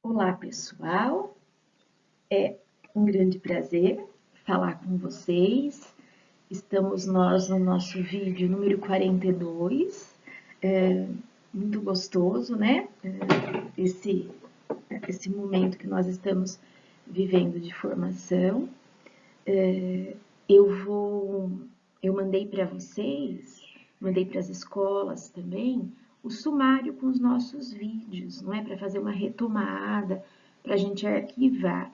Olá, pessoal. É um grande prazer falar com vocês. Estamos nós no nosso vídeo número 42. Muito gostoso, né? Esse momento que nós estamos vivendo de formação. Eu mandei para vocês, mandei para as escolas também, o sumário com os nossos vídeos, não é? Para fazer uma retomada, para a gente arquivar.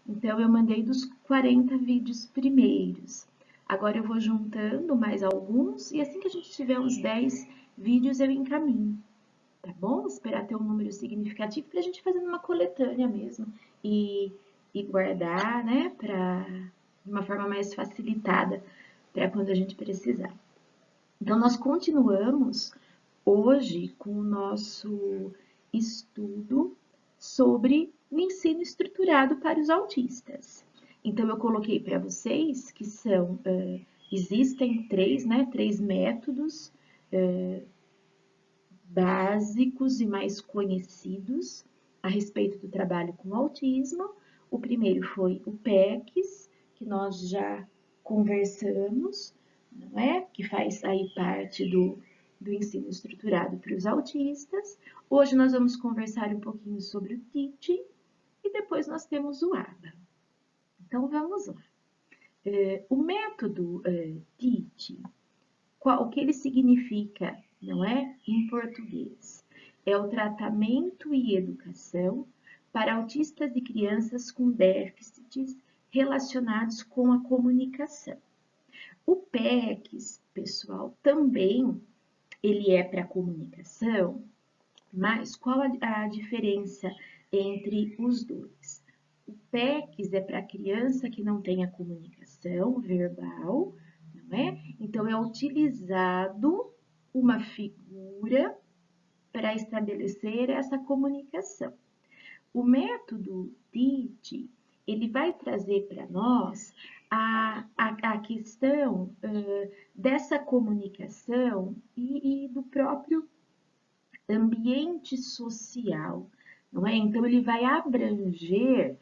Então, eu mandei dos 40 vídeos primeiros. Agora eu vou juntando mais alguns e assim que a gente tiver uns 10 vídeos eu encaminho, tá bom? Esperar ter um número significativo para a gente fazer uma coletânea mesmo e guardar, né, de uma forma mais facilitada para quando a gente precisar. Então, nós continuamos hoje com o nosso estudo sobre o ensino estruturado para os autistas. Então, eu coloquei para vocês que existem três métodos básicos e mais conhecidos a respeito do trabalho com autismo. O primeiro foi o PECs, que nós já conversamos, não é? Que faz aí parte do ensino estruturado para os autistas. Hoje nós vamos conversar um pouquinho sobre o TIT e depois nós temos o ABA. Então vamos lá. O método TIT, o que ele significa, não é? Em português. É o tratamento e educação para autistas e crianças com déficits relacionados com a comunicação. O PECs, pessoal, também ele é para comunicação, mas qual a diferença entre os dois? O PECs é para criança que não tem a comunicação verbal, não é? Então, é utilizado uma figura para estabelecer essa comunicação. O método TIT, ele vai trazer para nós a questão dessa comunicação e do próprio ambiente social, não é? Então, ele vai abranger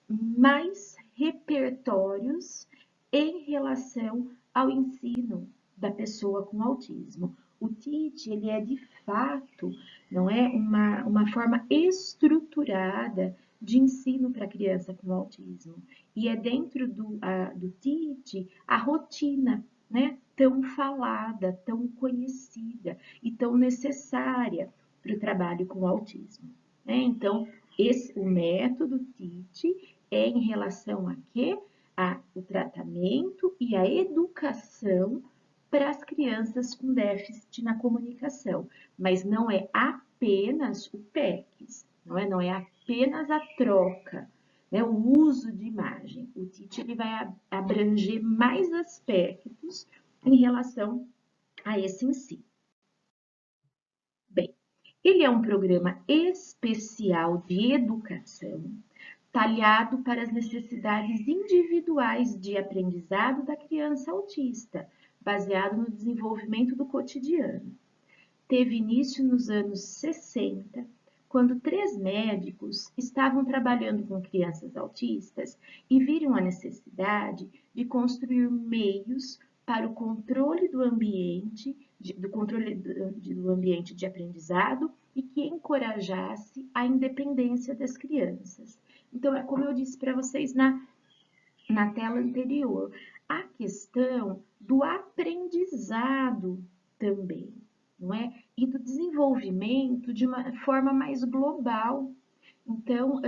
mais repertórios em relação ao ensino da pessoa com autismo. O TIT, ele é de fato, não é uma forma estruturada de ensino para criança com autismo. E é dentro do TIT a rotina, né, tão falada, tão conhecida e tão necessária para o trabalho com autismo. Né? Então, o método TIT é em relação a quê? O tratamento e a educação para as crianças com déficit na comunicação, mas não é apenas o PECs, não é apenas a troca, né, o uso de imagem. O TIT ele vai abranger mais aspectos em relação a esse ensino. Bem, ele é um programa especial de educação talhado para as necessidades individuais de aprendizado da criança autista, baseado no desenvolvimento do cotidiano. Teve início nos anos 60, quando 3 médicos estavam trabalhando com crianças autistas e viram a necessidade de construir meios para o controle do ambiente, do ambiente de aprendizado e que encorajasse a independência das crianças. Então, é como eu disse para vocês na tela anterior, a questão do aprendizado também, não é? E do desenvolvimento de uma forma mais global. Então,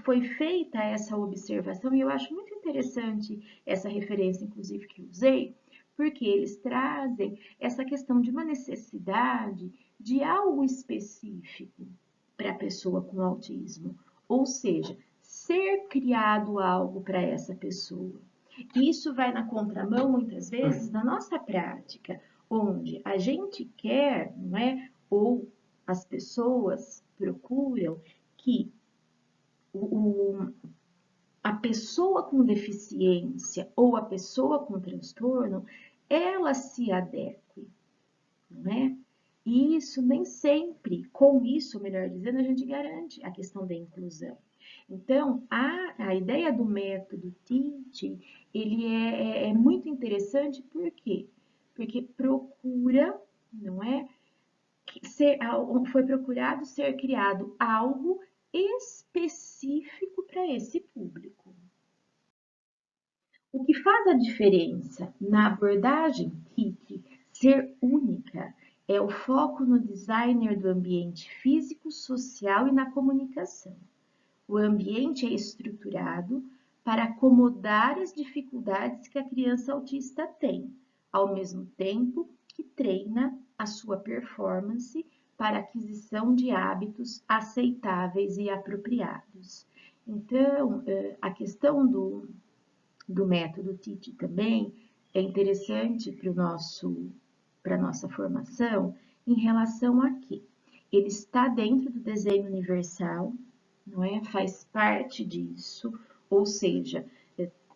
foi feita essa observação e eu acho muito interessante essa referência, inclusive, que usei, porque eles trazem essa questão de uma necessidade de algo específico para a pessoa com autismo, ou seja, ser criado algo para essa pessoa. Isso vai na contramão, muitas vezes, da nossa prática, onde a gente quer, não é? Ou as pessoas procuram que a pessoa com deficiência ou a pessoa com transtorno, ela se adeque, não é? E isso nem sempre, com isso, melhor dizendo, a gente garante a questão da inclusão. Então, a ideia do método TIT, ele é muito interessante, por quê? Porque procura, não é? Foi procurado ser criado algo específico para esse público. O que faz a diferença na abordagem TIC ser única é o foco no designer do ambiente físico, social e na comunicação. O ambiente é estruturado para acomodar as dificuldades que a criança autista tem, ao mesmo tempo que treina a sua performance para aquisição de hábitos aceitáveis e apropriados. Então, a questão do método TIT também é interessante para a nossa formação em relação a que ele está dentro do desenho universal, não é? Faz parte disso, ou seja,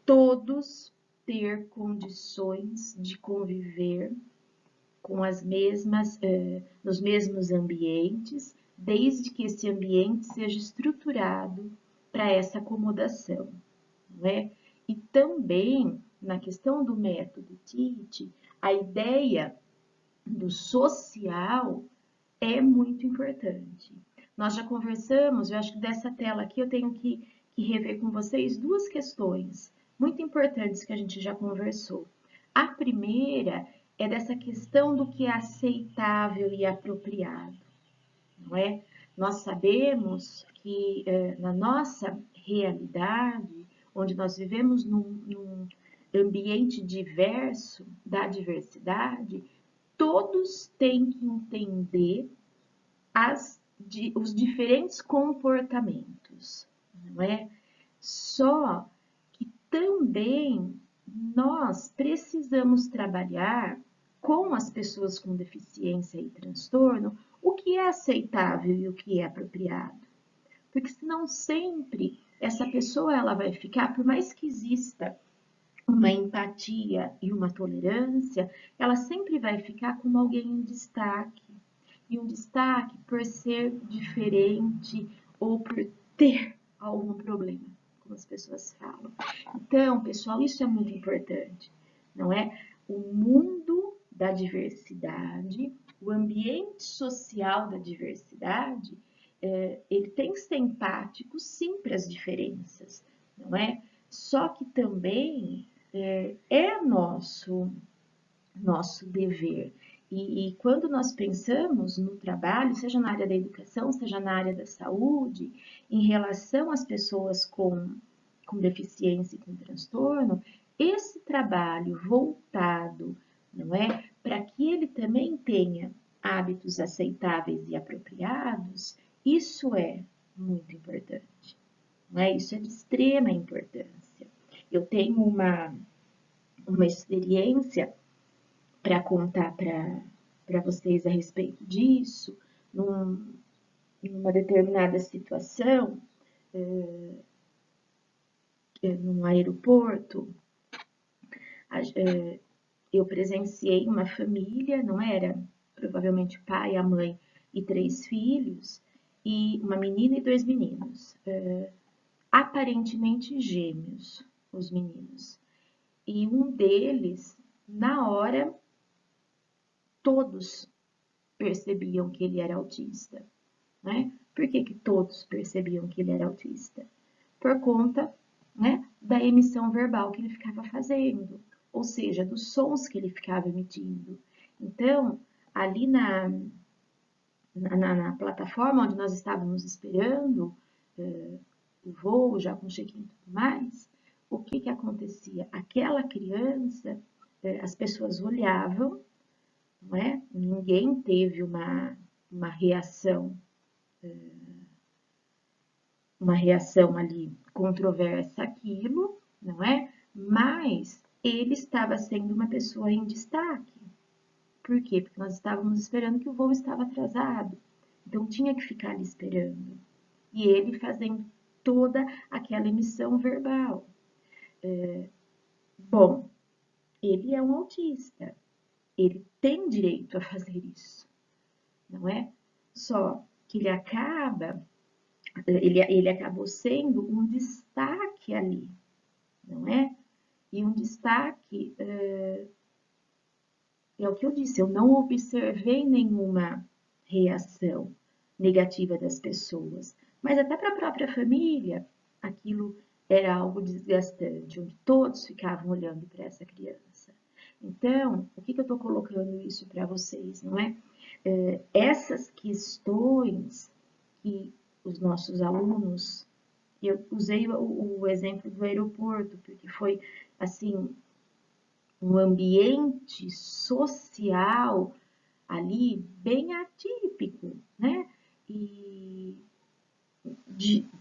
todos ter condições de conviver com as mesmas, nos mesmos ambientes, desde que esse ambiente seja estruturado para essa acomodação, não é? E também, na questão do método TIT, a ideia do social é muito importante. Nós já conversamos, eu acho que dessa tela aqui eu tenho que rever com vocês duas questões muito importantes que a gente já conversou. A primeira é dessa questão do que é aceitável e apropriado, não é? Nós sabemos que na nossa realidade, onde nós vivemos num ambiente diverso, da diversidade, todos têm que entender os diferentes comportamentos, não é? Só que também nós precisamos trabalhar com as pessoas com deficiência e transtorno o que é aceitável e o que é apropriado. Porque senão sempre essa pessoa ela vai ficar, por mais que exista uma empatia e uma tolerância, ela sempre vai ficar como alguém em destaque. E um destaque por ser diferente ou por ter algum problema, como as pessoas falam. Então, pessoal, isso é muito importante, não é? O mundo da diversidade, o ambiente social da diversidade, ele tem que ser empático, sim, para as diferenças, não é? Só que também é nosso dever. E quando nós pensamos no trabalho, seja na área da educação, seja na área da saúde, em relação às pessoas com deficiência e com transtorno, esse trabalho voltado, não é, para que ele também tenha hábitos aceitáveis e apropriados, isso é muito importante, não é? Isso é de extrema importância. Eu tenho uma experiência para contar para vocês a respeito disso, numa determinada situação, num aeroporto, eu presenciei uma família, não era? Provavelmente o pai, a mãe e 3 filhos, e uma menina e 2 meninos, aparentemente gêmeos, os meninos. E um deles, na hora, todos percebiam que ele era autista, né? Por que que todos percebiam que ele era autista? Por conta, né, da emissão verbal que ele ficava fazendo, ou seja, dos sons que ele ficava emitindo. Então, ali na plataforma onde nós estávamos esperando o voo, já com check-in e tudo mais, o que que acontecia? Aquela criança, as pessoas olhavam, não é? Ninguém teve uma reação ali controversa àquilo, não é? Mas ele estava sendo uma pessoa em destaque. Por quê? Porque nós estávamos esperando que o voo estava atrasado. Então tinha que ficar ali esperando. E ele fazendo toda aquela emissão verbal. Bom, ele é um autista. Ele tem direito a fazer isso. não é? Só que ele acabou sendo um destaque ali, não é? E um destaque, é o que eu disse, eu não observei nenhuma reação negativa das pessoas, mas até para a própria família, aquilo era algo desgastante, onde todos ficavam olhando para essa criança. Então, o que eu estou colocando isso para vocês, não é? Essas questões que os nossos alunos, eu usei o exemplo do aeroporto, porque foi assim um ambiente social ali bem atípico, né? E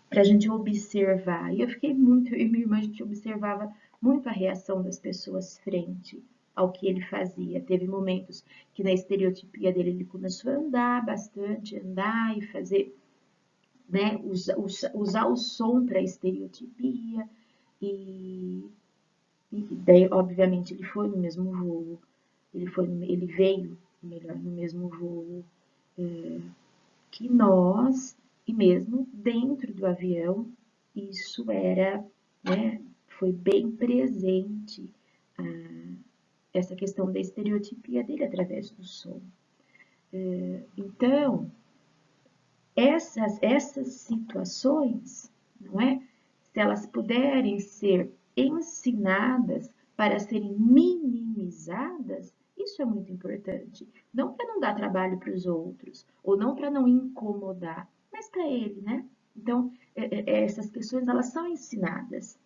para a gente observar. E eu fiquei muito, eu e minha irmã, a gente observava muito a reação das pessoas frente ao que ele fazia. Teve momentos que na estereotipia dele ele começou a andar bastante, andar e fazer, né, usar o som para a estereotipia e daí, obviamente, ele foi no mesmo voo, ele veio, melhor, no mesmo voo que nós, e mesmo dentro do avião, isso era, né, foi bem presente, essa questão da estereotipia dele através do som. Então, essas situações, não é? Se elas puderem ser ensinadas para serem minimizadas, isso é muito importante. Não para não dar trabalho para os outros, ou não para não incomodar, mas para ele, né? Então, essas questões, elas são ensinadas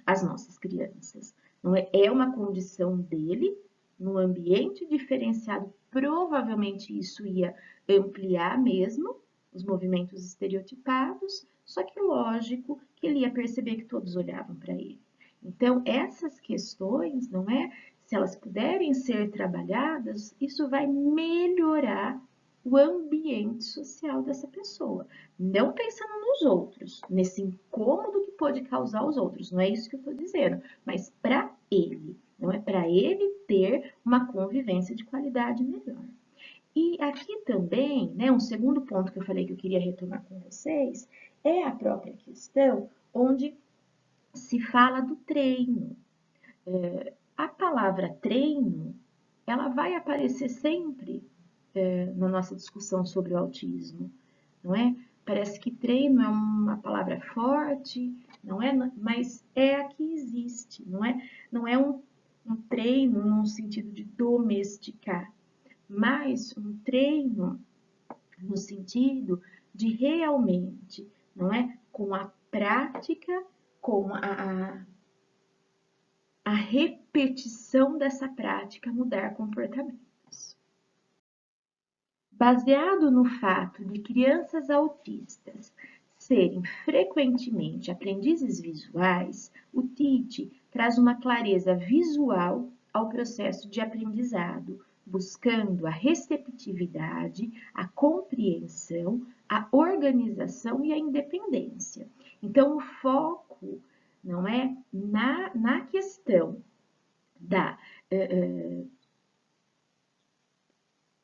às nossas crianças. Não é? É uma condição dele, num ambiente diferenciado, provavelmente isso ia ampliar mesmo os movimentos estereotipados, só que lógico que ele ia perceber que todos olhavam para ele. Então, essas questões, não é? Se elas puderem ser trabalhadas, isso vai melhorar o ambiente social dessa pessoa. Não pensando nos outros, nesse incômodo que pode causar aos outros, não é isso que eu estou dizendo, mas para ele, não é para ele ter uma convivência de qualidade melhor. E aqui também, né, um segundo ponto que eu falei que eu queria retomar com vocês, é a própria questão onde se fala do treino. A palavra treino, ela vai aparecer sempre na nossa discussão sobre o autismo, não é? Parece que treino é uma palavra forte, não é? Mas é a que existe, não é? Não é um treino num sentido de domesticar, mas um treino no sentido de realmente, não é? Com a prática, com a repetição dessa prática mudar comportamentos. Baseado no fato de crianças autistas serem frequentemente aprendizes visuais, o TIT traz uma clareza visual ao processo de aprendizado, buscando a receptividade, a compreensão, a organização e a independência. Então, o foco não é na questão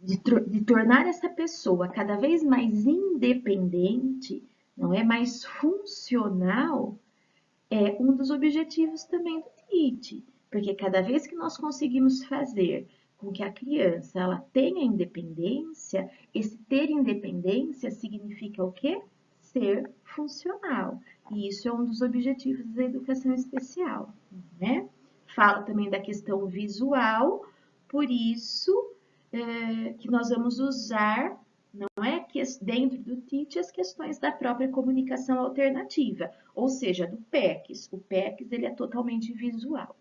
de tornar essa pessoa cada vez mais independente, não é mais funcional, é um dos objetivos também do TIT, porque cada vez que nós conseguimos fazer com que a criança ela tenha independência, esse ter independência significa o quê? Ser funcional. E isso é um dos objetivos da educação especial, né? Fala também da questão visual, por isso que nós vamos usar, não é que dentro do TIT, as questões da própria comunicação alternativa, ou seja, do PECs. O PECs ele é totalmente visual.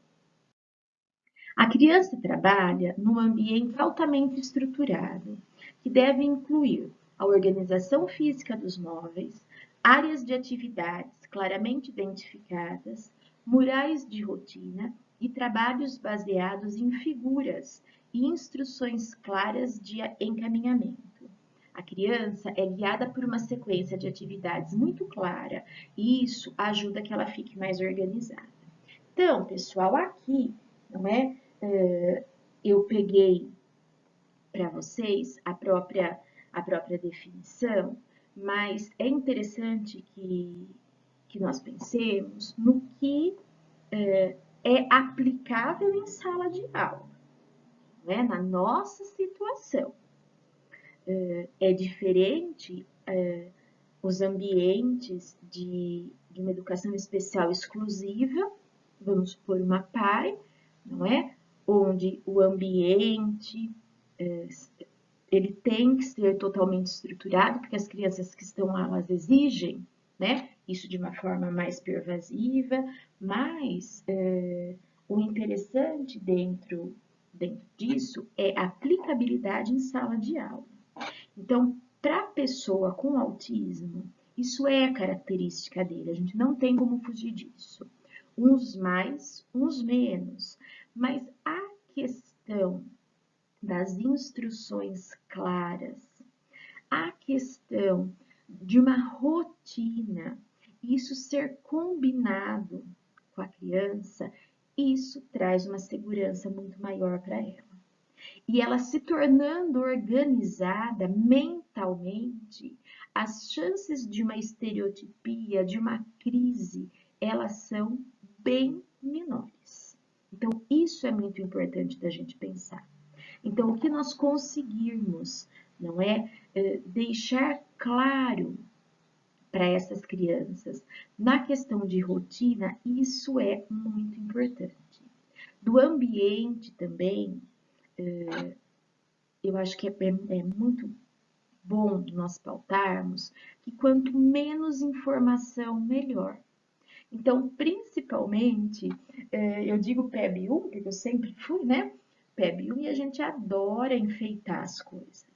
A criança trabalha num ambiente altamente estruturado, que deve incluir a organização física dos móveis, áreas de atividades claramente identificadas, murais de rotina e trabalhos baseados em figuras e instruções claras de encaminhamento. A criança é guiada por uma sequência de atividades muito clara e isso ajuda que ela fique mais organizada. Então, pessoal, aqui, não é? Eu peguei para vocês a própria a própria definição, mas é interessante que nós pensemos no que é aplicável em sala de aula, né? Na nossa situação. É diferente os ambientes de uma educação especial exclusiva, vamos supor uma PAI, não é? Onde o ambiente ele tem que ser totalmente estruturado, porque as crianças que estão lá, elas exigem, né? Isso de uma forma mais pervasiva, mas o interessante dentro disso é a aplicabilidade em sala de aula. Então, para a pessoa com autismo, isso é característica dele, a gente não tem como fugir disso. Uns mais, uns menos, mas a questão das instruções claras, a questão de uma rotina, isso ser combinado com a criança, isso traz uma segurança muito maior para ela. E ela se tornando organizada mentalmente, as chances de uma estereotipia, de uma crise, elas são bem menores. Então, isso é muito importante da gente pensar. Então, o que nós conseguirmos, não é, deixar claro para essas crianças na questão de rotina, isso é muito importante. Do ambiente também, eu acho que é muito bom nós pautarmos que quanto menos informação, melhor. Então, principalmente, eu digo PEB1, porque eu sempre fui, né? PEB1 e a gente adora enfeitar as coisas,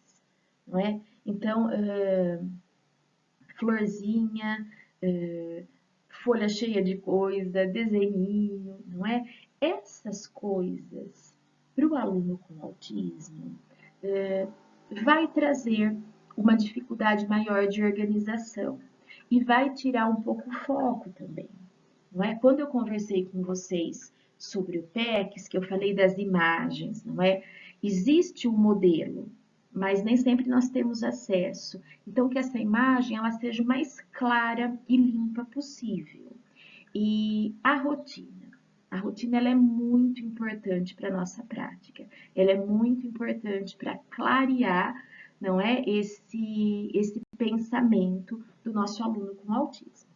não é? Então, florzinha, folha cheia de coisa, desenhinho, não é? Essas coisas, para o aluno com autismo, vai trazer uma dificuldade maior de organização e vai tirar um pouco o foco também, não é? Quando eu conversei com vocês sobre o PECs, que eu falei das imagens, não é? Existe um modelo, mas nem sempre nós temos acesso. Então, que essa imagem ela seja o mais clara e limpa possível. E a rotina ela é muito importante para a nossa prática. Ela é muito importante para clarear, não é, esse pensamento do nosso aluno com autismo.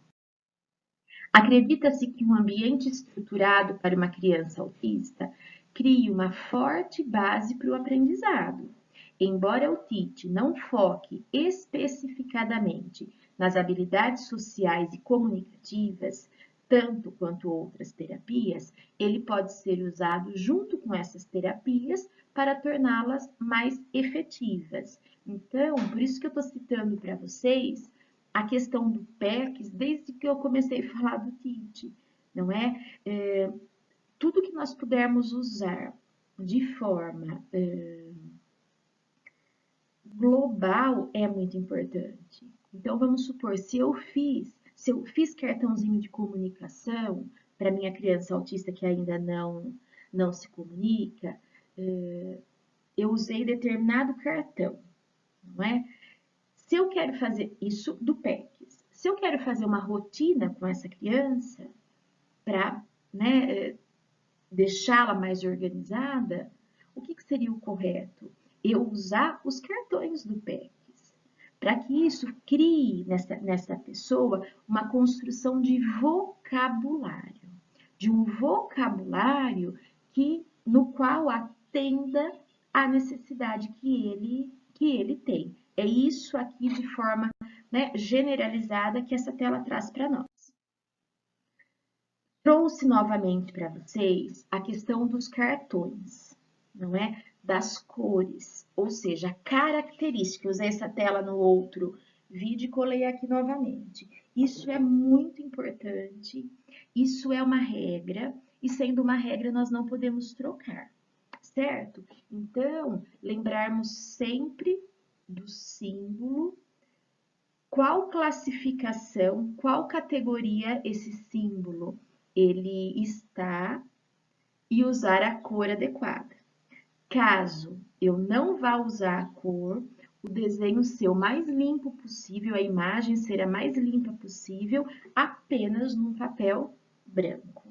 Acredita-se que um ambiente estruturado para uma criança autista crie uma forte base para o aprendizado. Embora o TIT não foque especificadamente nas habilidades sociais e comunicativas, tanto quanto outras terapias, ele pode ser usado junto com essas terapias para torná-las mais efetivas. Então, por isso que eu estou citando para vocês a questão do PECs desde que eu comecei a falar do TIT, não é? Tudo que nós pudermos usar de forma global é muito importante. Então, vamos supor, se eu fiz cartãozinho de comunicação para minha criança autista que ainda não se comunica, eu usei determinado cartão, não é? Se eu quero fazer isso do PECs, se eu quero fazer uma rotina com essa criança para, né, deixá-la mais organizada, o que seria o correto? Eu usar os cartões do PECs, para que isso crie nessa pessoa uma construção de vocabulário, no qual atenda à necessidade que ele tem. É isso aqui de forma, né, generalizada que essa tela traz para nós. Trouxe novamente para vocês a questão dos cartões, não é? Das cores, ou seja, características. Usei essa tela no outro vídeo e colei aqui novamente. Isso é muito importante, isso é uma regra, e sendo uma regra nós não podemos trocar, certo? Então, lembrarmos sempre do símbolo, qual classificação, qual categoria esse símbolo ele está e usar a cor adequada. Caso eu não vá usar a cor, o desenho ser o mais limpo possível, a imagem ser a mais limpa possível, apenas num papel branco.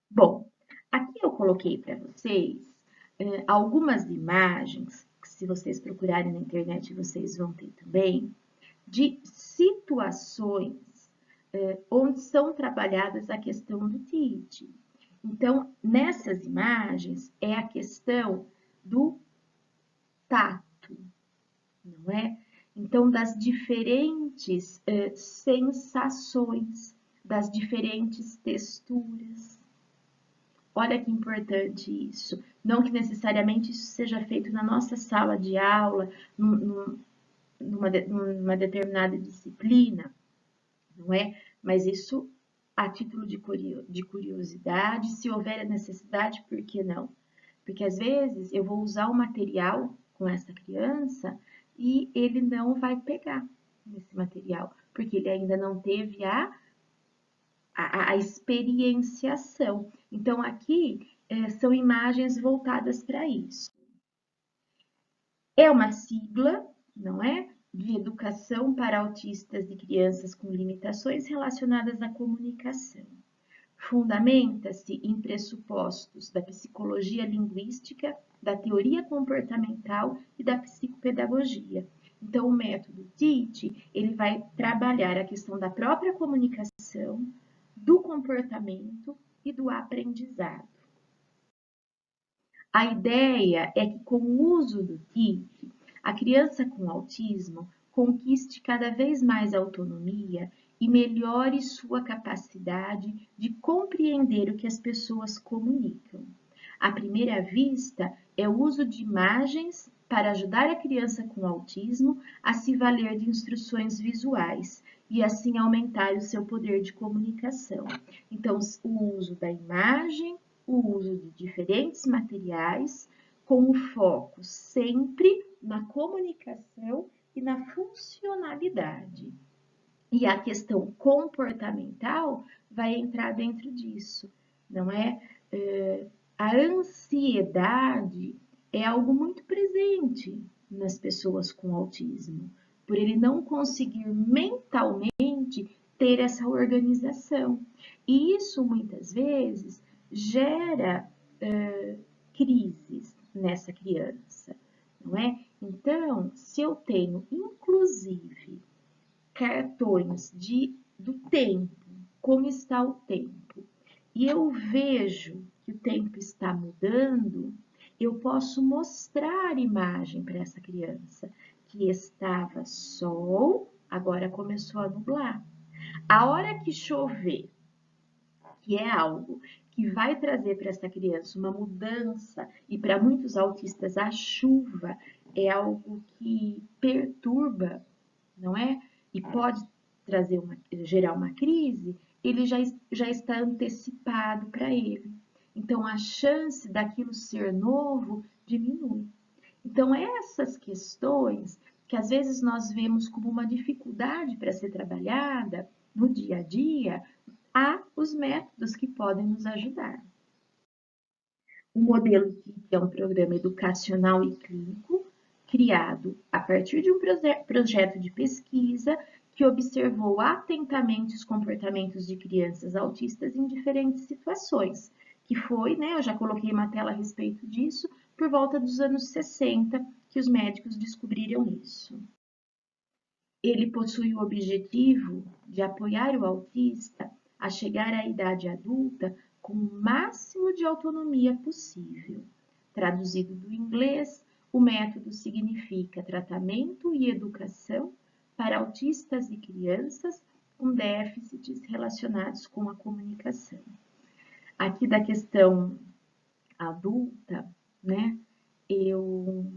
Bom, aqui eu coloquei para vocês algumas imagens, que se vocês procurarem na internet vocês vão ter também, de situações onde são trabalhadas a questão do TIT. Então, nessas imagens é a questão do tato, não é? Então, das diferentes sensações, das diferentes texturas. Olha que importante isso. Não que necessariamente isso seja feito na nossa sala de aula, numa determinada disciplina, não é? Mas isso a título de curiosidade, se houver a necessidade, por que não? Porque às vezes eu vou usar o material com essa criança e ele não vai pegar nesse material, porque ele ainda não teve a experienciação. Então, aqui são imagens voltadas para isso. É uma sigla, não é? De educação para autistas e crianças com limitações relacionadas à comunicação. Fundamenta-se em pressupostos da psicologia linguística, da teoria comportamental e da psicopedagogia. Então, o método TIT, ele vai trabalhar a questão da própria comunicação, do comportamento e do aprendizado. A ideia é que, com o uso do TIT, a criança com autismo conquiste cada vez mais autonomia e melhore sua capacidade de compreender o que as pessoas comunicam. À primeira vista, é o uso de imagens para ajudar a criança com autismo a se valer de instruções visuais e assim aumentar o seu poder de comunicação. Então, o uso da imagem, o uso de diferentes materiais, com o foco sempre na comunicação e na funcionalidade. E a questão comportamental vai entrar dentro disso, não é? A ansiedade é algo muito presente nas pessoas com autismo, por ele não conseguir mentalmente ter essa organização. E isso muitas vezes gera crises nessa criança, não é? Então, se eu tenho, inclusive, cartões do tempo, como está o tempo, e eu vejo que o tempo está mudando, eu posso mostrar imagem para essa criança que estava sol, agora começou a nublar. A hora que chover, que é algo que vai trazer para essa criança uma mudança, e para muitos autistas a chuva é algo que perturba, não é? E pode gerar uma crise, ele já está antecipado para ele. Então, a chance daquilo ser novo diminui. Então, essas questões que às vezes nós vemos como uma dificuldade para ser trabalhada no dia a dia, há os métodos que podem nos ajudar. O modelo KIC é um programa educacional e clínico criado a partir de um projeto de pesquisa que observou atentamente os comportamentos de crianças autistas em diferentes situações, que foi, né, eu já coloquei uma tela a respeito disso, por volta dos anos 60, que os médicos descobriram isso. Ele possui o objetivo de apoiar o autista a chegar à idade adulta com o máximo de autonomia possível. Traduzido do inglês, o método significa tratamento e educação para autistas e crianças com déficits relacionados com a comunicação. Aqui da questão adulta, né, eu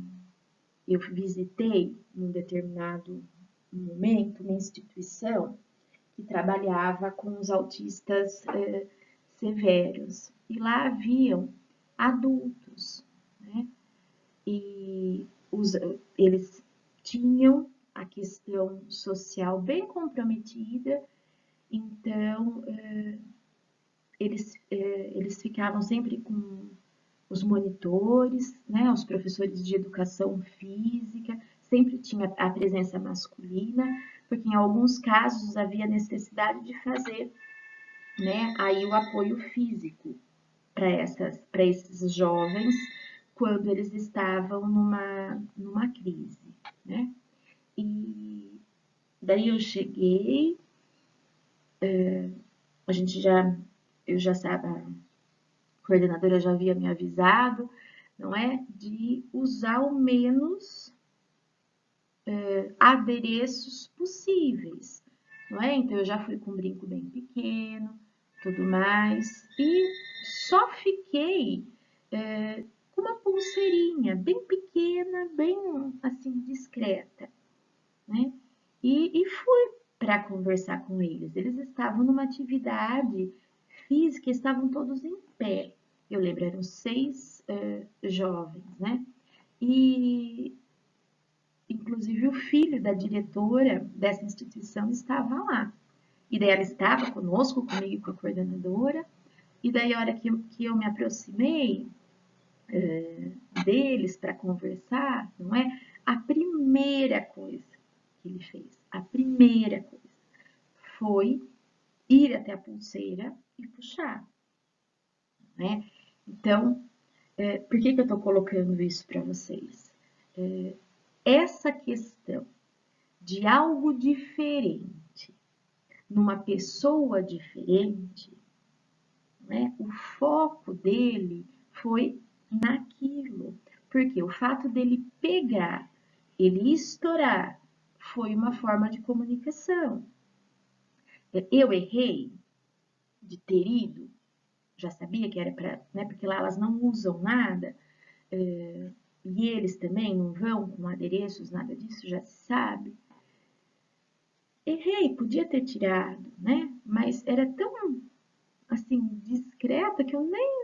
visitei num determinado momento uma instituição que trabalhava com os autistas severos. E lá haviam adultos, né? E eles tinham a questão social bem comprometida, então eles ficavam sempre com os monitores, né, os professores de educação física, sempre tinha a presença masculina, porque em alguns casos havia necessidade de fazer, né, aí o apoio físico para esses jovens quando eles estavam numa crise, né? E daí eu cheguei, a gente já, eu já sabe, a coordenadora já havia me avisado, não é? De usar o menos adereços possíveis, não é? Então eu já fui com um brinco bem pequeno, tudo mais, e só fiquei com uma pulseirinha bem pequena, bem assim discreta, né? E fui para conversar com eles. Eles estavam numa atividade física, estavam todos em pé. Eu lembro, eram 6 jovens, né? E inclusive o filho da diretora dessa instituição estava lá. E daí ela estava conosco, comigo e com a coordenadora. E daí a hora que eu me aproximei deles para conversar, não é? A primeira coisa que ele fez, a primeira coisa, foi ir até a pulseira e puxar, né? Então, por que eu estou colocando isso para vocês? Essa questão de algo diferente numa pessoa diferente, né? O foco dele foi naquilo, porque o fato dele pegar, ele estourar, foi uma forma de comunicação. Eu errei de ter ido, já sabia que era para, né? Porque lá elas não usam nada, e eles também não vão com adereços, nada disso, já se sabe. Errei, podia ter tirado, né? Mas era tão assim discreta que eu nem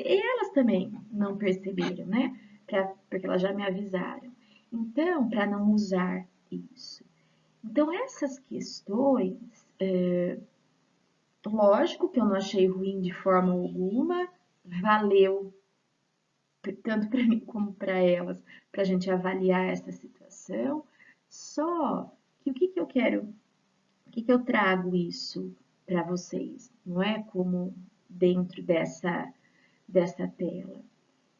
elas também não perceberam, né? Porque elas já me avisaram. Então, para não usar isso. Então, essas questões, lógico que eu não achei ruim de forma alguma, valeu tanto para mim como para elas, para a gente avaliar essa situação. Só que o que eu quero, o que eu trago isso para vocês, não é como dentro dessa tela.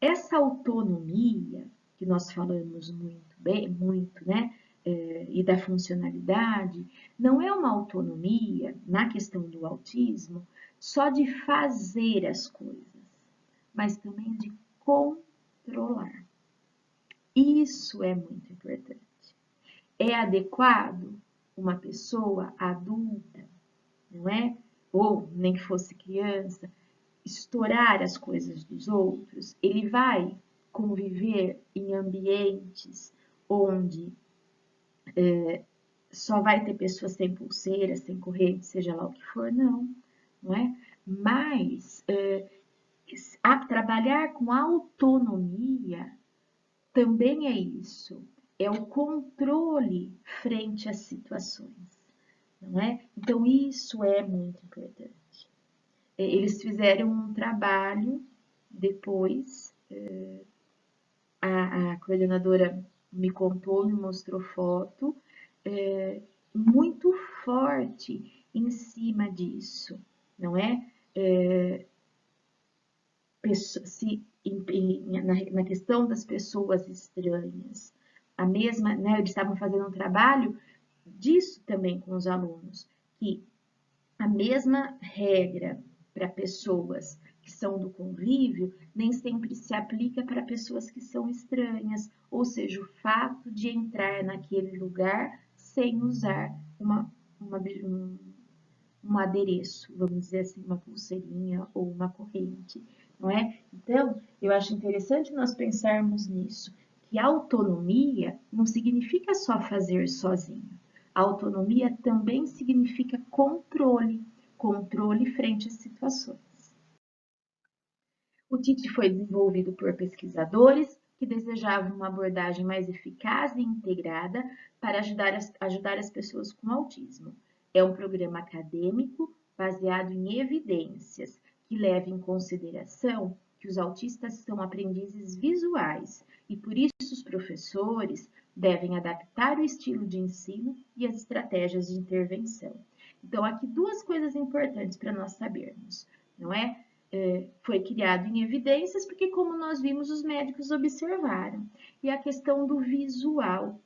Essa autonomia que nós falamos muito bem, muito, né? E da funcionalidade, não é uma autonomia, na questão do autismo, só de fazer as coisas, mas também de controlar. Isso é muito importante. É adequado uma pessoa adulta, não é? Ou nem que fosse criança, estourar as coisas dos outros, ele vai conviver em ambientes onde só vai ter pessoas sem pulseira, sem corrente, seja lá o que for, não é? Mas trabalhar com autonomia também é isso, é o controle frente às situações, não é? Então isso é muito importante. Eles fizeram um trabalho depois, a coordenadora me contou, me mostrou foto, muito forte em cima disso, não é? Na questão das pessoas estranhas, a mesma, né, eles estavam fazendo um trabalho disso também com os alunos, que a mesma regra para pessoas que são do convívio nem sempre se aplica para pessoas que são estranhas, ou seja, o fato de entrar naquele lugar sem usar um adereço, vamos dizer assim, uma pulseirinha ou uma corrente, não é? Então, eu acho interessante nós pensarmos nisso, que autonomia não significa só fazer sozinho. A autonomia também significa controle, controle frente às situações. O TIT foi desenvolvido por pesquisadores que desejavam uma abordagem mais eficaz e integrada para ajudar as pessoas com autismo. É um programa acadêmico baseado em evidências que leva em consideração que os autistas são aprendizes visuais e por isso os professores devem adaptar o estilo de ensino e as estratégias de intervenção. Então, aqui duas coisas importantes para nós sabermos, não é? Foi criado em evidências porque, como nós vimos, os médicos observaram. E a questão do visual.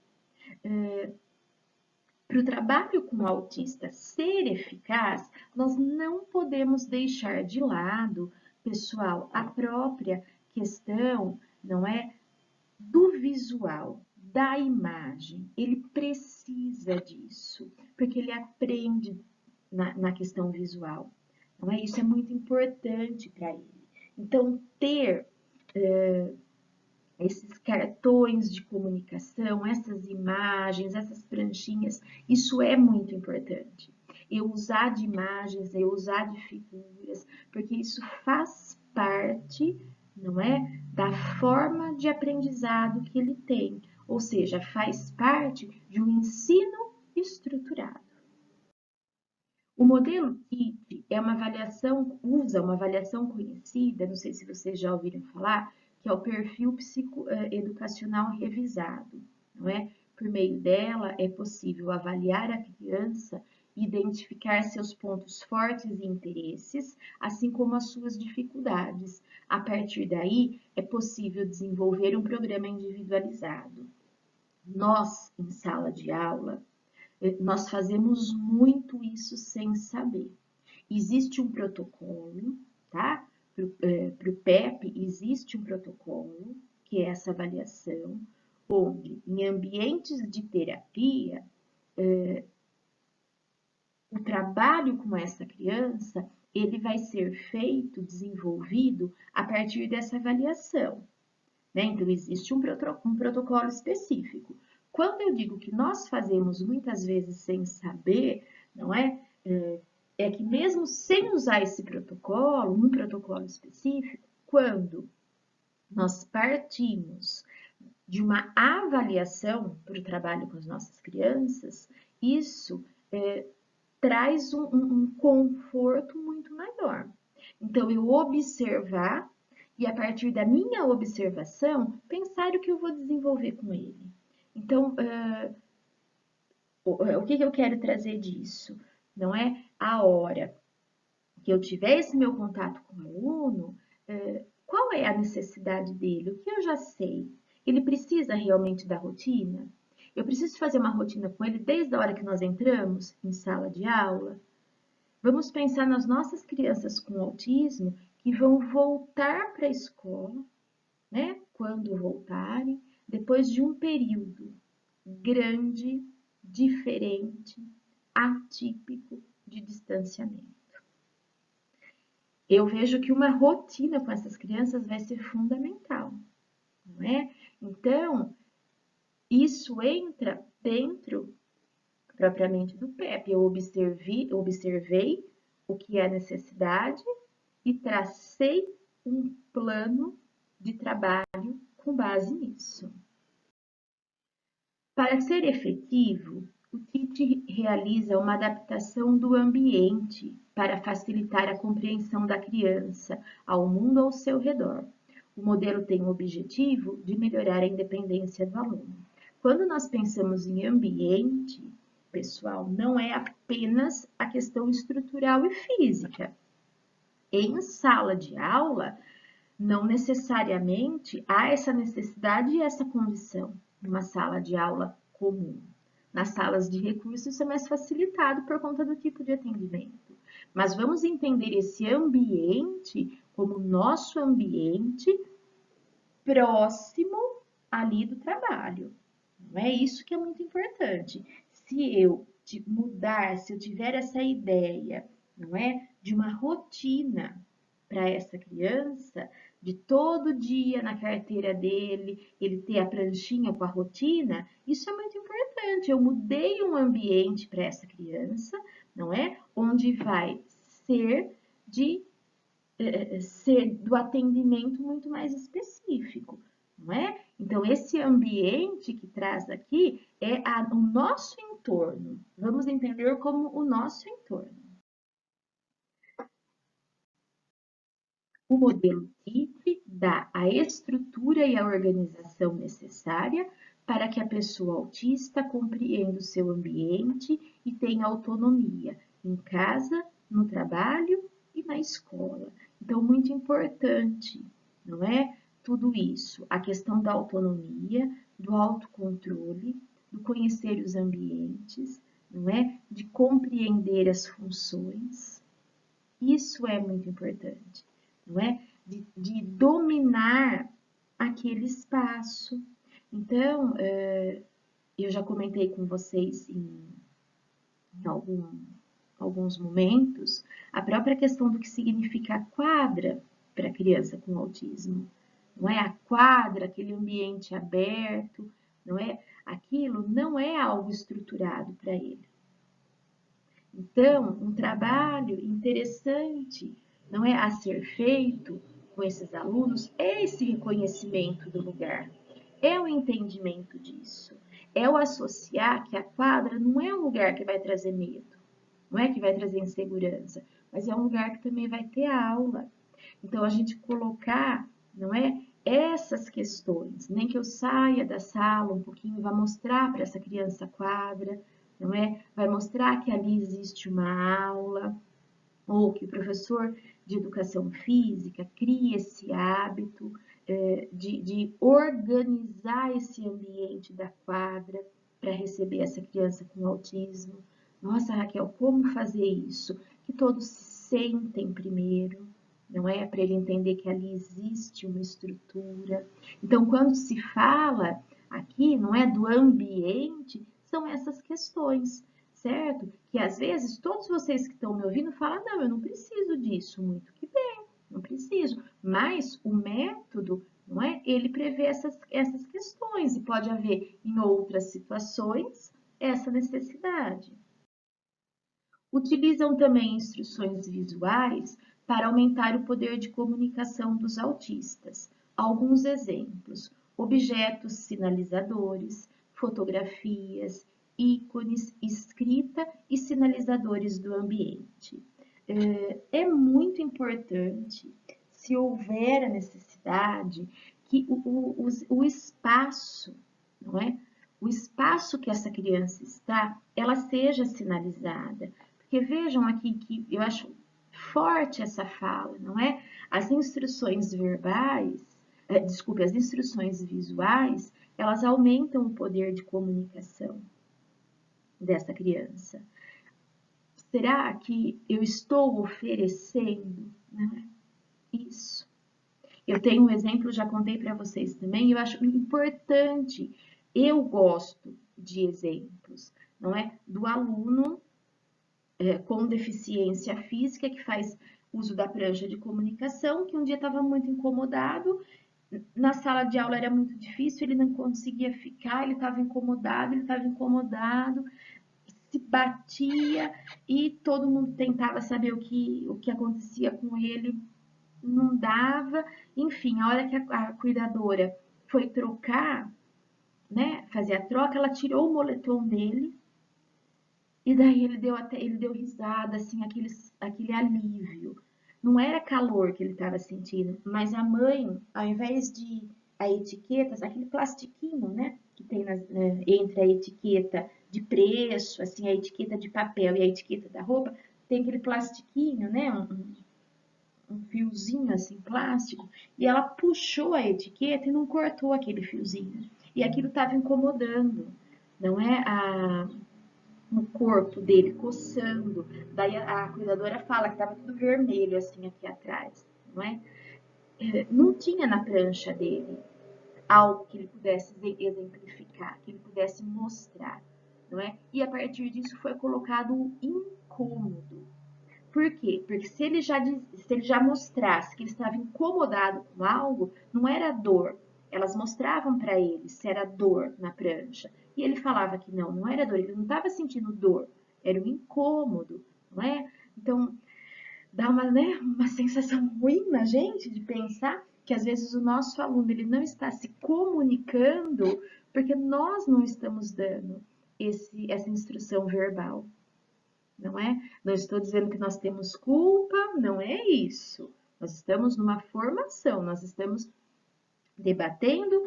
Para o trabalho com o autista ser eficaz, nós não podemos deixar de lado, pessoal, a própria questão, não é, do visual, da imagem. Ele precisa disso, porque ele aprende na questão visual. Não é? Isso é muito importante para ele. Então, ter esses cartões de comunicação, essas imagens, essas pranchinhas, isso é muito importante. Eu usar de imagens, eu usar de figuras, porque isso faz parte, não é, da forma de aprendizado que ele tem, ou seja, faz parte de um ensino estruturado. O modelo KIT é uma avaliação, usa uma avaliação conhecida, não sei se vocês já ouviram falar, que é o perfil psicoeducacional revisado, não é? Por meio dela, é possível avaliar a criança e identificar seus pontos fortes e interesses, assim como as suas dificuldades. A partir daí, é possível desenvolver um programa individualizado. Nós, em sala de aula, nós fazemos muito isso sem saber. Existe um protocolo, tá? Para o PEP, existe um protocolo, que é essa avaliação, onde em ambientes de terapia, o trabalho com essa criança, ele vai ser feito, desenvolvido a partir dessa avaliação. Né? Então, existe um protocolo específico. Quando eu digo que nós fazemos muitas vezes sem saber, não é? É que mesmo sem usar esse protocolo, um protocolo específico, quando nós partimos de uma avaliação para o trabalho com as nossas crianças, isso traz um conforto muito maior. Então, eu observar e, a partir da minha observação, pensar o que eu vou desenvolver com ele. Então, o que eu quero trazer disso? Não é a hora que eu tiver esse meu contato com o aluno, qual é a necessidade dele? O que eu já sei? Ele precisa realmente da rotina? Eu preciso fazer uma rotina com ele desde a hora que nós entramos em sala de aula? Vamos pensar nas nossas crianças com autismo que vão voltar para a escola, né? Quando voltarem, depois de um período grande, diferente, atípico de distanciamento. Eu vejo que uma rotina com essas crianças vai ser fundamental, não é? Então, isso entra dentro propriamente do PEP. Eu observei o que é a necessidade e tracei um plano de trabalho com base nisso. Para ser efetivo, o TIT realiza uma adaptação do ambiente para facilitar a compreensão da criança ao mundo ao seu redor. O modelo tem o objetivo de melhorar a independência do aluno. Quando nós pensamos em ambiente, pessoal, não é apenas a questão estrutural e física. Em sala de aula, não necessariamente há essa necessidade e essa condição numa sala de aula comum. Nas salas de recursos isso é mais facilitado por conta do tipo de atendimento. Mas vamos entender esse ambiente como nosso ambiente próximo ali do trabalho. Não é isso que é muito importante. Se eu mudar, se eu tiver essa ideia, não é, de uma rotina para essa criança, de todo dia na carteira dele, ele ter a pranchinha com a rotina, isso é muito importante. Eu mudei um ambiente para essa criança, não é? Onde vai ser do atendimento muito mais específico, não é? Então, esse ambiente que traz aqui é o nosso entorno. Vamos entender como o nosso entorno. O modelo TIP dá a estrutura e a organização necessária para que a pessoa autista compreenda o seu ambiente e tenha autonomia em casa, no trabalho e na escola. Então, muito importante, não é? Tudo isso, a questão da autonomia, do autocontrole, do conhecer os ambientes, não é? De compreender as funções. Isso é muito importante, não é? De dominar aquele espaço. Então, eu já comentei com vocês em alguns momentos a própria questão do que significa a quadra para a criança com autismo. Não é a quadra, aquele ambiente aberto, não é? Aquilo não é algo estruturado para ele. Então, um trabalho interessante, não é, a ser feito com esses alunos é esse reconhecimento do lugar, é o entendimento disso, é o associar que a quadra não é um lugar que vai trazer medo, não é que vai trazer insegurança, mas é um lugar que também vai ter aula. Então, a gente colocar, não é, essas questões, nem que eu saia da sala um pouquinho e vá mostrar para essa criança a quadra, não é? Vai mostrar que ali existe uma aula, ou que o professor de educação física cria esse hábito de organizar esse ambiente da quadra para receber essa criança com autismo. Nossa, Raquel, como fazer isso? Que todos se sentem primeiro, não é? Para ele entender que ali existe uma estrutura. Então, quando se fala aqui, não é, do ambiente, são essas questões, certo? Que às vezes todos vocês que estão me ouvindo falam, não, eu não preciso disso, muito que bem, não preciso. Mas o método, não é? Ele prevê essas questões e pode haver em outras situações essa necessidade. Utilizam também instruções visuais para aumentar o poder de comunicação dos autistas. Alguns exemplos: objetos sinalizadores, fotografias, ícones, escrita e sinalizadores do ambiente. É muito importante, se houver a necessidade, que o espaço, não é? O espaço que essa criança está, ela seja sinalizada. Porque vejam aqui que eu acho forte essa fala, não é? As instruções verbais, desculpe, as instruções visuais, elas aumentam o poder de comunicação dessa criança. Será que eu estou oferecendo, né, isso? Eu tenho um exemplo, já contei para vocês também, eu acho importante, eu gosto de exemplos, não é? Do aluno com deficiência física que faz uso da prancha de comunicação, que um dia estava muito incomodado, na sala de aula era muito difícil, ele não conseguia ficar, ele estava incomodado, se batia e todo mundo tentava saber o que acontecia com ele, não dava. Enfim, a hora que a cuidadora foi trocar, né, fazer a troca, ela tirou o moletom dele e daí ele deu risada, assim, aquele alívio. Não era calor que ele estava sentindo, mas a mãe, ao invés de a etiqueta, aquele plastiquinho, né, que tem entre a etiqueta de preço, assim, a etiqueta de papel e a etiqueta da roupa, tem aquele plastiquinho, né, um fiozinho assim, plástico, e ela puxou a etiqueta e não cortou aquele fiozinho. E aquilo estava incomodando, não é? No corpo dele, coçando. Daí a cuidadora fala que estava tudo vermelho assim aqui atrás, não é? Não tinha na prancha dele algo que ele pudesse exemplificar, que ele pudesse mostrar, não é? E a partir disso foi colocado um incômodo. Por quê? Porque se ele já mostrasse que ele estava incomodado com algo, não era dor. Elas mostravam para ele se era dor na prancha. E ele falava que não era dor, ele não estava sentindo dor, era um incômodo, não é? Então, dá uma sensação ruim na gente de pensar que às vezes o nosso aluno ele não está se comunicando porque nós não estamos dando essa instrução verbal. Não é? Não estou dizendo que nós temos culpa, não é isso. Nós estamos numa formação, nós estamos debatendo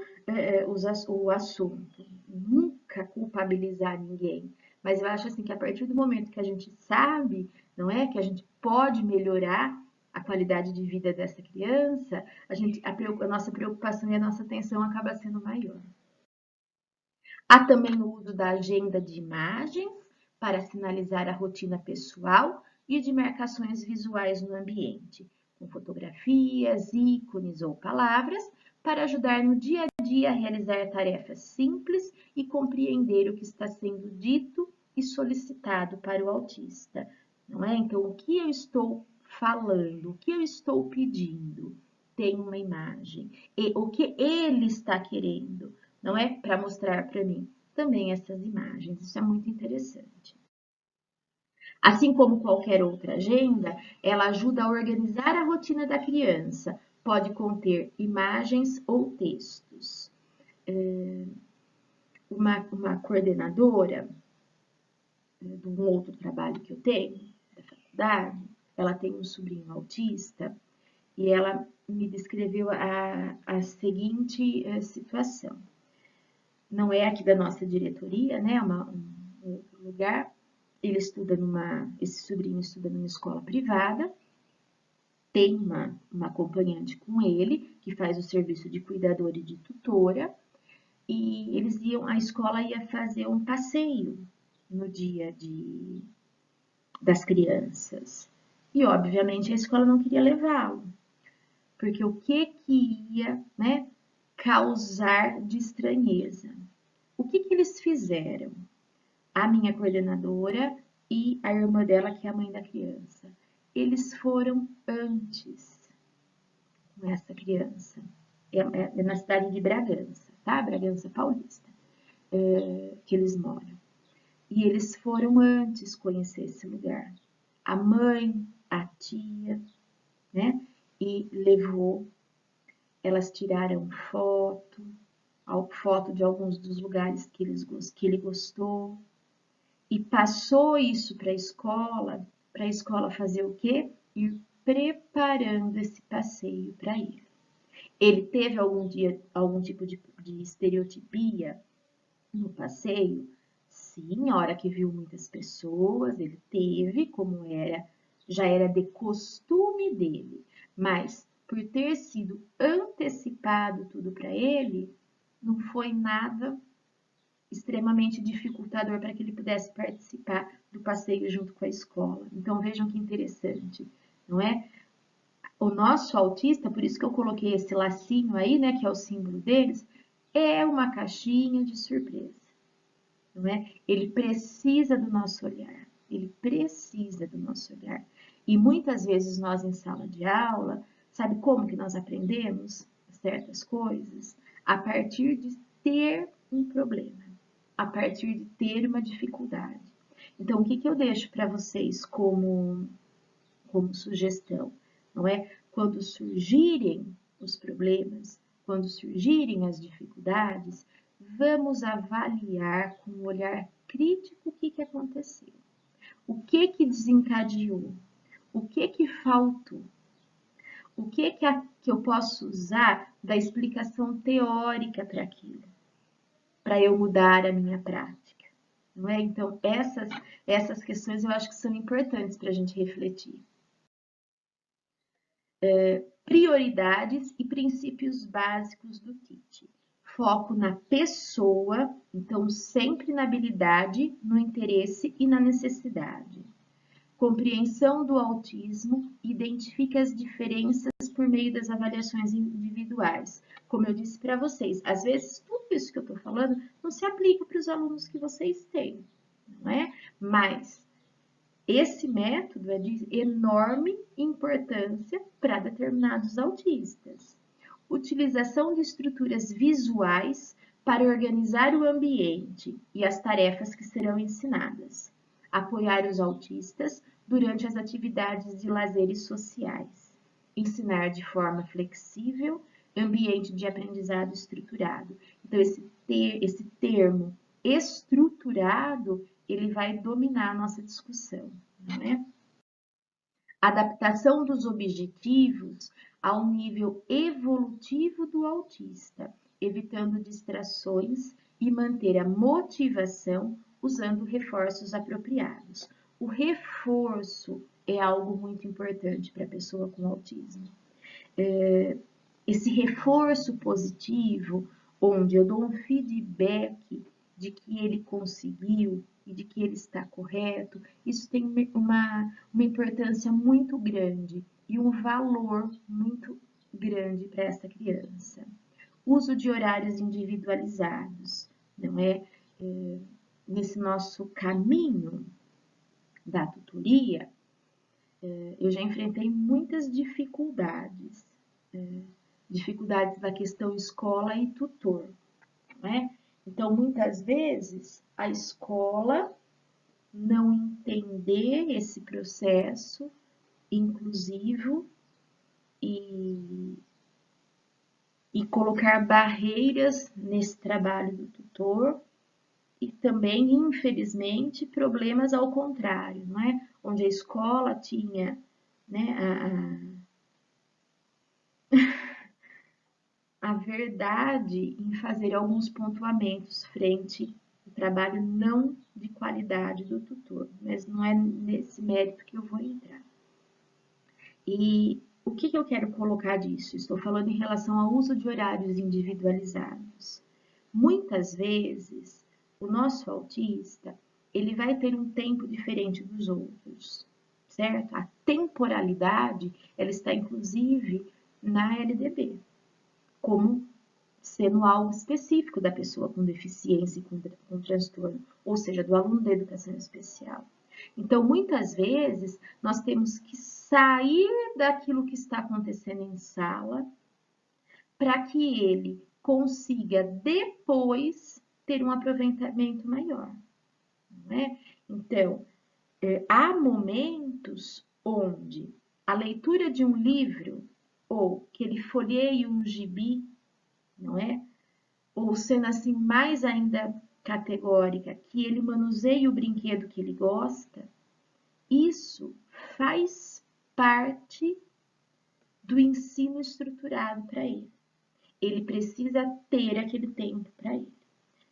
o assunto. Nunca culpabilizar ninguém. Mas eu acho assim que a partir do momento que a gente sabe, não é, que a gente pode melhorar a qualidade de vida dessa criança, a nossa preocupação e a nossa atenção acaba sendo maior. Há também o uso da agenda de imagens para sinalizar a rotina pessoal e de marcações visuais no ambiente, com fotografias, ícones ou palavras, para ajudar no dia a dia a realizar tarefas simples e compreender o que está sendo dito e solicitado para o autista, não é? Então, o que eu estou falando, o que eu estou pedindo, tem uma imagem. E o que ele está querendo, não é? Para mostrar para mim também essas imagens. Isso é muito interessante. Assim como qualquer outra agenda, ela ajuda a organizar a rotina da criança. Pode conter imagens ou textos. Uma coordenadora de um outro trabalho que eu tenho, da faculdade, ela tem um sobrinho autista e ela me descreveu a seguinte situação. Não é aqui da nossa diretoria, né? Um outro lugar. Ele estuda esse sobrinho estuda numa escola privada, tem uma acompanhante com ele, que faz o serviço de cuidadora e de tutora, e a escola ia fazer um passeio no dia das crianças. E, obviamente, a escola não queria levá-lo, porque o que ia, né, causar de estranheza? O que eles fizeram? A minha coordenadora e a irmã dela, que é a mãe da criança. Eles foram antes com essa criança. É na cidade de Bragança, tá? Bragança Paulista, que eles moram. E eles foram antes conhecer esse lugar. A mãe, a tia, né? E levou. Elas tiraram foto de alguns dos lugares que ele gostou. E passou isso para a escola fazer o quê? Ir preparando esse passeio para ele. Ele teve algum tipo de estereotipia no passeio? Sim, a hora que viu muitas pessoas, ele teve, já era de costume dele, mas por ter sido antecipado tudo para ele, não foi nada extremamente dificultador para que ele pudesse participar do passeio junto com a escola. Então vejam que interessante, não é? O nosso autista, por isso que eu coloquei esse lacinho aí, né, que é o símbolo deles, é uma caixinha de surpresa, não é? Ele precisa do nosso olhar, ele precisa do nosso olhar. E muitas vezes nós em sala de aula, sabe como que nós aprendemos certas coisas? A partir de ter um problema, a partir de ter uma dificuldade. Então, o que eu deixo para vocês como sugestão? Não é? Quando surgirem os problemas, quando surgirem as dificuldades, vamos avaliar com um olhar crítico o que aconteceu. O que desencadeou? O que faltou? O que eu posso usar da explicação teórica para aquilo? Para eu mudar a minha prática, não é? Então, essas questões eu acho que são importantes para a gente refletir. Prioridades e princípios básicos do TEACH. Foco na pessoa, então sempre na habilidade, no interesse e na necessidade. Compreensão do autismo, identifica as diferenças por meio das avaliações individuais. Como eu disse para vocês, às vezes tudo isso que eu estou falando não se aplica para os alunos que vocês têm, não é? Mas esse método é de enorme importância para determinados autistas. Utilização de estruturas visuais para organizar o ambiente e as tarefas que serão ensinadas. Apoiar os autistas durante as atividades de lazeres sociais. Ensinar de forma flexível, ambiente de aprendizado estruturado. Então, esse termo estruturado, ele vai dominar a nossa discussão, não é? adaptação dos objetivos ao nível evolutivo do autista, evitando distrações e manter a motivação usando reforços apropriados. O reforço é algo muito importante para a pessoa com autismo. Esse reforço positivo, onde eu dou um feedback de que ele conseguiu e de que ele está correto, isso tem uma importância muito grande e um valor muito grande para essa criança. Uso de horários individualizados, não é? Nesse nosso caminho da tutoria, eu já enfrentei muitas dificuldades, dificuldades da questão escola e tutor, não é? Então, muitas vezes, a escola não entender esse processo inclusivo e colocar barreiras nesse trabalho do tutor e também, infelizmente, problemas ao contrário, não é? Onde a escola tinha, né, a verdade em fazer alguns pontuamentos frente ao trabalho não de qualidade do tutor, mas não é nesse mérito que eu vou entrar. E o que eu quero colocar disso? Estou falando em relação ao uso de horários individualizados. Muitas vezes, o nosso autista, ele vai ter um tempo diferente dos outros, certo? A temporalidade, ela está inclusive na LDB, como sendo algo específico da pessoa com deficiência e com transtorno, ou seja, do aluno da educação especial. Então, muitas vezes, nós temos que sair daquilo que está acontecendo em sala para que ele consiga depois ter um aproveitamento maior, não é? Então, há momentos onde a leitura de um livro ou que ele folheie um gibi, não é? Ou sendo assim mais ainda categórica, que ele manuseie o brinquedo que ele gosta, isso faz parte do ensino estruturado para ele. Ele precisa ter aquele tempo para ele.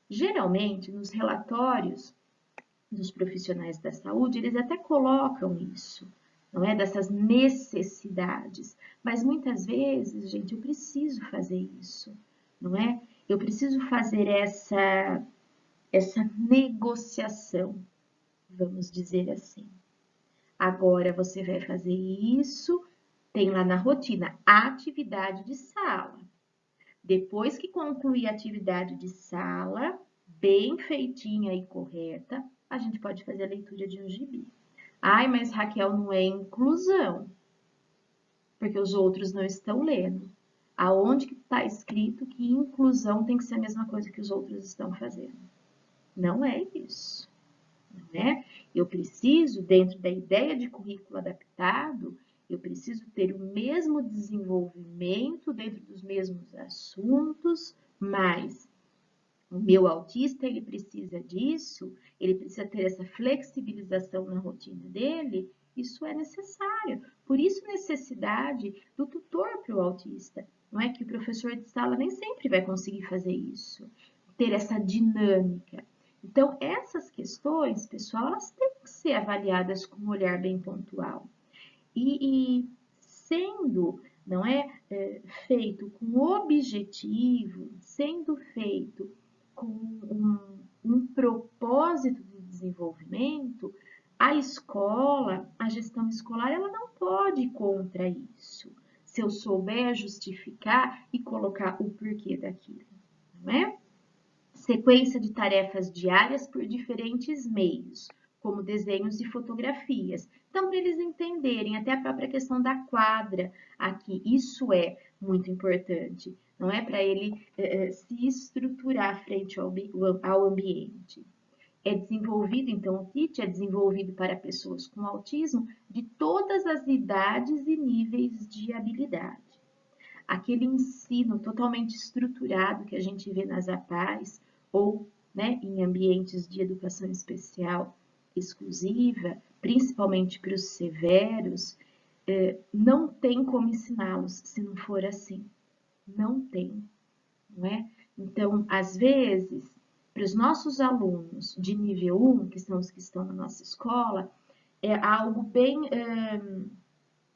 Geralmente, nos relatórios dos profissionais da saúde, eles até colocam isso, não é? Dessas necessidades. Mas muitas vezes, gente, eu preciso fazer isso, não é? Eu preciso fazer essa negociação, vamos dizer assim. Agora você vai fazer isso, tem lá na rotina, atividade de sala. Depois que concluir a atividade de sala, bem feitinha e correta, a gente pode fazer a leitura de um gibi. Ai, mas Raquel, não é inclusão, porque os outros não estão lendo. Aonde que está escrito que inclusão tem que ser a mesma coisa que os outros estão fazendo? Não é isso, não é? Eu preciso, dentro da ideia de currículo adaptado, eu preciso ter o mesmo desenvolvimento dentro dos mesmos assuntos, mas o meu autista, ele precisa disso, ele precisa ter essa flexibilização na rotina dele, isso é necessário. Por isso, necessidade do tutor para o autista. Não é que o professor de sala nem sempre vai conseguir fazer isso, ter essa dinâmica. Então, essas questões, pessoal, elas têm que ser avaliadas com um olhar bem pontual. E sendo, não é, feito com objetivo, sendo feito com um propósito de desenvolvimento, a escola, a gestão escolar, ela não pode ir contra isso, se eu souber justificar e colocar o porquê daquilo, não é? Sequência de tarefas diárias por diferentes meios, como desenhos e fotografias. Então, para eles entenderem até a própria questão da quadra aqui, isso é muito importante, não é? Para ele se estruturar frente ao ambiente. É desenvolvido, então, o kit é desenvolvido para pessoas com autismo de todas as idades e níveis de habilidade. Aquele ensino totalmente estruturado que a gente vê nas APAES ou, né, em ambientes de educação especial exclusiva, principalmente para os severos, não tem como ensiná-los se não for assim. Não tem, não é? Então, às vezes, para os nossos alunos de nível 1, que são os que estão na nossa escola, é algo bem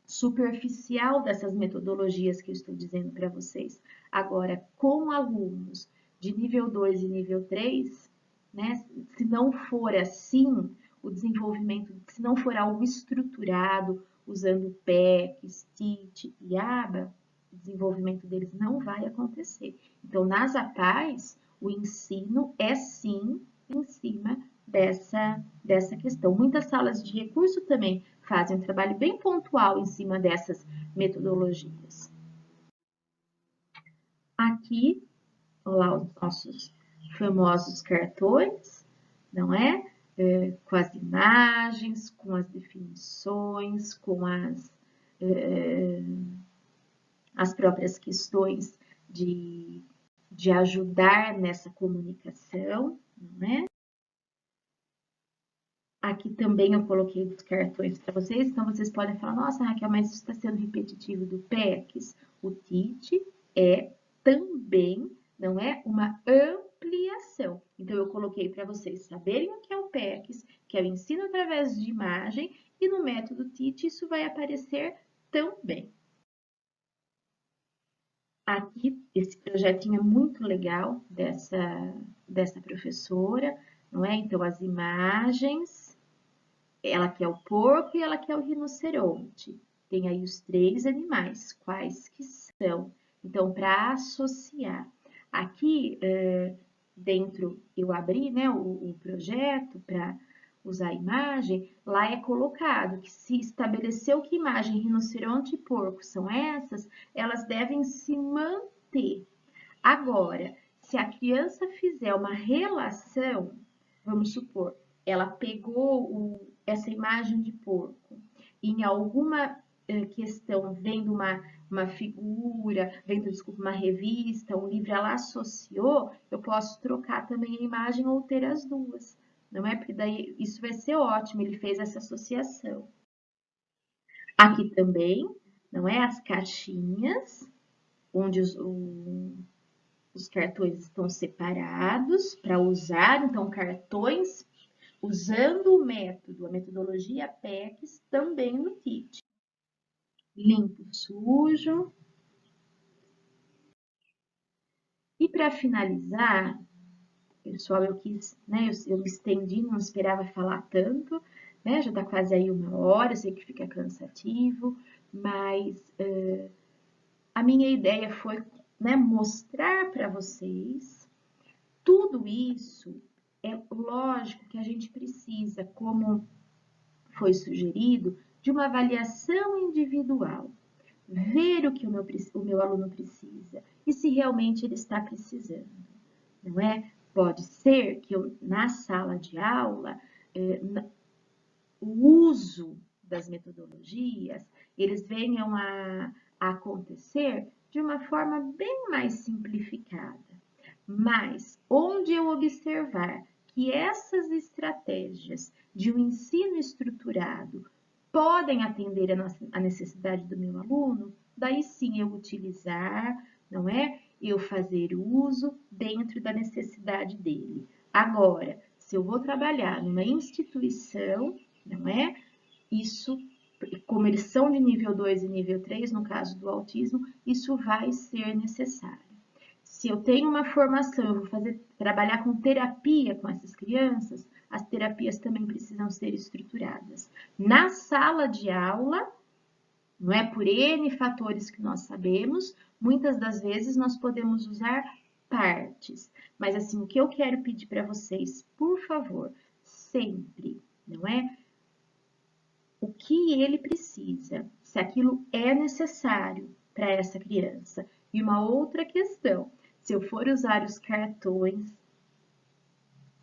superficial dessas metodologias que eu estou dizendo para vocês. Agora, com alunos de nível 2 e nível 3, né, se não for assim, o desenvolvimento, se não for algo estruturado, usando PECs, TIT e ABA, o desenvolvimento deles não vai acontecer. Então, nas APAES, o ensino é sim em cima dessa questão. Muitas salas de recurso também fazem um trabalho bem pontual em cima dessas metodologias. Aqui, olha lá os nossos famosos cartões, não é? Com as imagens, com as definições, com as próprias questões de ajudar nessa comunicação, não é? Aqui também eu coloquei os cartões para vocês, então vocês podem falar, nossa, Raquel, mas isso está sendo repetitivo do PECs. O TIT é também, não é, uma ampliação. Então, eu coloquei para vocês saberem o que é o PECs, que é o ensino através de imagem, e no método TIT isso vai aparecer também. Aqui, esse projetinho é muito legal dessa professora, não é? Então, as imagens, ela quer o porco e ela quer o rinoceronte. Tem aí os 3 animais, quais que são. Então, para associar. Aqui, dentro, eu abri, né, o projeto para usar a imagem, lá é colocado que se estabeleceu que imagem rinoceronte e porco são essas, elas devem se manter. Agora, se a criança fizer uma relação, vamos supor, ela pegou essa imagem de porco e em alguma questão, vendo uma figura, vendo, desculpa, uma revista, um livro, ela associou, eu posso trocar também a imagem ou ter as duas, não é? Porque daí isso vai ser ótimo, ele fez essa associação. Aqui também, não é? As caixinhas, onde os cartões estão separados para usar, então cartões usando o método, a metodologia PECs também no kit. Limpo, sujo. E para finalizar, pessoal, eu quis, né, eu me estendi, não esperava falar tanto, né, já está quase aí 1 hora, eu sei que fica cansativo, mas a minha ideia foi, né, mostrar para vocês tudo isso. É lógico que a gente precisa, como foi sugerido, de uma avaliação individual. Ver o que o meu aluno precisa e se realmente ele está precisando, não é? Pode ser que na sala de aula, o uso das metodologias, eles venham a acontecer de uma forma bem mais simplificada. Mas, onde eu observar que essas estratégias de um ensino estruturado podem atender a necessidade do meu aluno, daí sim eu utilizar, não é? Eu fazer uso dentro da necessidade dele. Agora, se eu vou trabalhar numa instituição, não é? Isso, como eles são de nível 2 e nível 3, no caso do autismo, isso vai ser necessário. Se eu tenho uma formação, eu vou trabalhar com terapia com essas crianças, as terapias também precisam ser estruturadas. Na sala de aula, não é por N fatores que nós sabemos, muitas das vezes nós podemos usar partes. Mas assim, o que eu quero pedir para vocês, por favor, sempre, não é? O que ele precisa, se aquilo é necessário para essa criança. E uma outra questão, se eu for usar os cartões,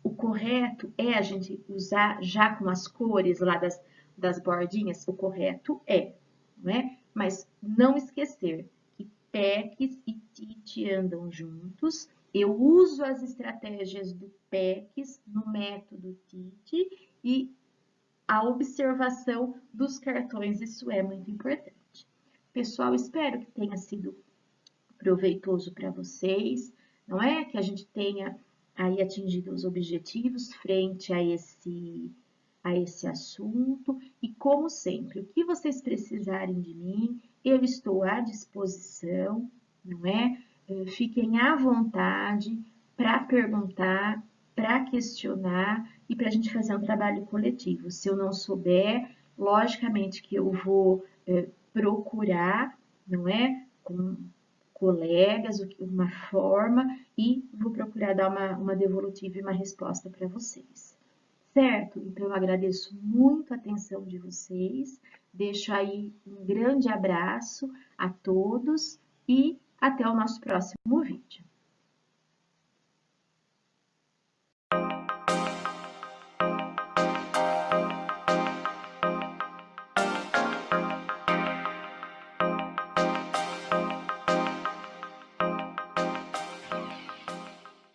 o correto é a gente usar já com as cores lá das bordinhas? O correto é, não é? Mas não esquecer que PECs e TIT andam juntos. Eu uso as estratégias do PECs no método TIT e a observação dos cartões, isso é muito importante. Pessoal, espero que tenha sido proveitoso para vocês, não é? Que a gente tenha aí atingido os objetivos frente a esse assunto. E como sempre, o que vocês precisarem de mim, eu estou à disposição, não é? Fiquem à vontade para perguntar, para questionar e para a gente fazer um trabalho coletivo. Se eu não souber, logicamente que eu vou procurar, não é? Com colegas, uma forma, e vou procurar dar uma devolutiva e uma resposta para vocês. Certo? Então, eu agradeço muito a atenção de vocês, deixo aí um grande abraço a todos e até o nosso próximo vídeo.